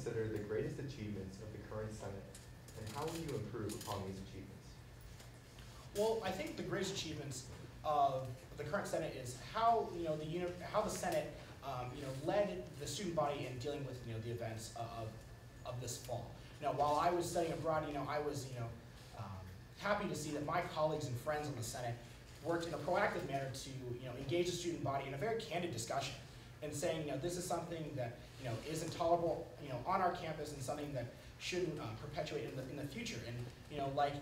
consider the greatest achievements of the current Senate, and how will you improve upon these achievements? Well, I think the greatest achievements of the current Senate is how how the Senate led the student body in dealing with the events of this fall. While I was studying abroad, I was happy to see that my colleagues and friends on the Senate worked in a proactive manner to engage the student body in a very candid discussion and saying this is something that is intolerable on our campus and something that shouldn't perpetuate in the future. And like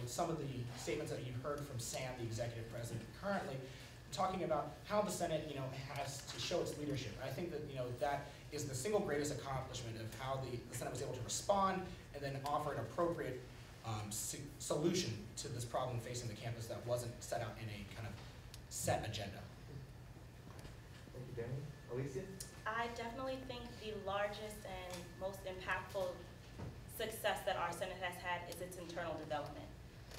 some of the statements that you've heard from Sam, the executive president currently, talking about how the Senate has to show its leadership. I think that that is the single greatest accomplishment of how the Senate was able to respond and then offer an appropriate solution to this problem facing the campus that wasn't set out in a kind of set agenda. Thank you, Danny. Alicia? I definitely think the largest and most impactful success that our Senate has had is its internal development.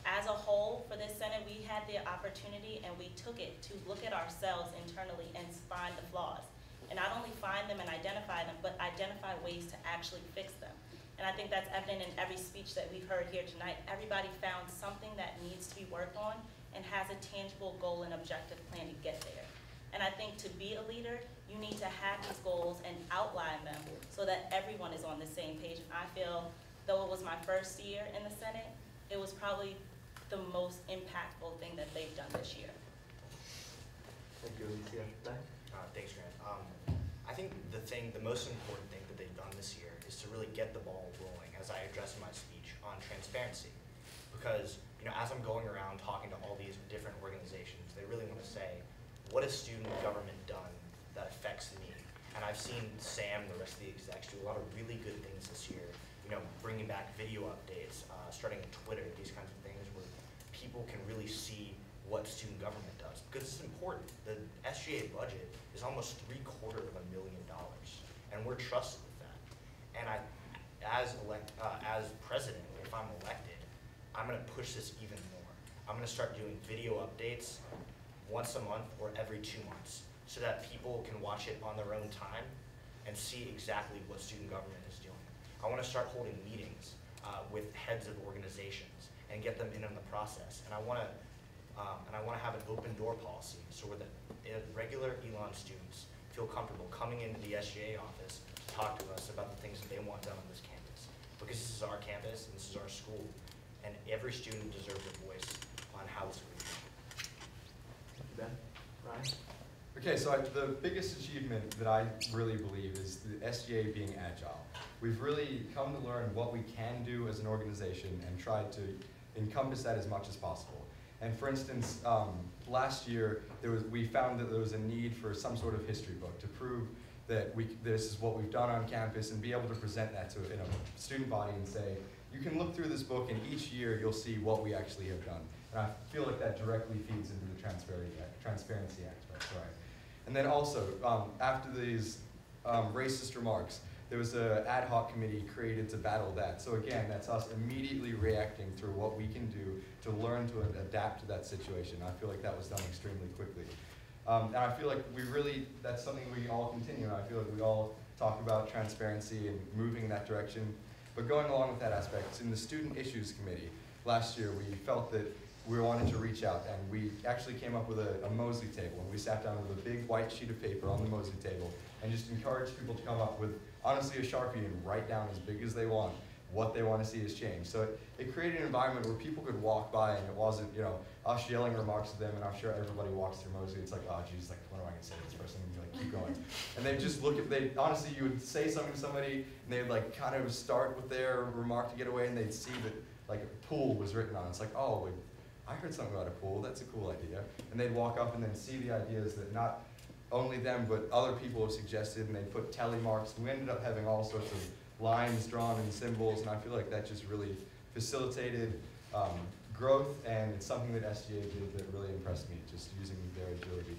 As a whole, for this Senate, we had the opportunity and we took it to look at ourselves internally and find the flaws. And not only find them and identify them, but identify ways to actually fix them. And I think that's evident in every speech that we've heard here tonight. Everybody found something that needs to be worked on and has a tangible goal and objective plan to get there. And I think to be a leader, you need to have these goals and outline them so that everyone is on the same page. And I feel, though it was my first year in the Senate, it was probably the most impactful thing that they've done this year. Thank you, Alicia. Ben? Thanks, Grant. I think the most important thing that they've done this year is to really get the ball rolling, as I addressed in my speech, on transparency. Because as I'm going around talking to all these different organizations, they really want to say, what has student government done that affects me? And I've seen Sam and the rest of the execs do a lot of really good things this year, bringing back video updates, starting a Twitter, these kinds of things where people can really see what student government does. Because it's important. The SGA budget is almost $750,000, and we're trusted with that. And as president, if I'm elected, I'm going to push this even more. I'm going to start doing video updates once a month or every 2 months so that people can watch it on their own time and see exactly what student government is doing. I want to start holding meetings with heads of organizations and get them in on the process. And I want to have an open door policy so that regular Elon students feel comfortable coming into the SGA office to talk to us about the things that they want done on this campus. Because this is our campus and this is our school, and every student deserves a voice on how this will be done. Ben? Ryan? Okay, so the biggest achievement that I really believe is the SGA being agile. We've really come to learn what we can do as an organization and tried to encompass that as much as possible. And for instance, last year we found that there was a need for some sort of history book to prove that this is what we've done on campus and be able to present that to a student body and say, you can look through this book and each year you'll see what we actually have done. And I feel like that directly feeds into the transparency aspect. Right. And then also, after these racist remarks, there was an ad hoc committee created to battle that. So again, that's us immediately reacting through what we can do to learn to adapt to that situation. I feel like that was done extremely quickly. And I feel like that's something we all continue. And I feel like we all talk about transparency and moving in that direction. But going along with that aspect, in the Student Issues Committee last year, we felt that we wanted to reach out, and we actually came up with a Mosley table, and we sat down with a big white sheet of paper on the Mosley table and just encouraged people to come up with, honestly, a Sharpie and write down as big as they want what they want to see as change. So it created an environment where people could walk by and it wasn't, us yelling remarks to them, and I'm sure everybody walks through Mosley, it's like, oh geez, like, what am I going to say to this person? And you like, keep going. And they'd just honestly, you would say something to somebody, and they'd like kind of start with their remark to get away, and they'd see that like a pool was written on it. It's like, oh, I heard something about a pool, that's a cool idea. And they'd walk up and then see the ideas that not only them, but other people have suggested, and they'd put tally marks. And we ended up having all sorts of lines drawn and symbols, and I feel like that just really facilitated growth, and it's something that SGA did that really impressed me, just using their agility.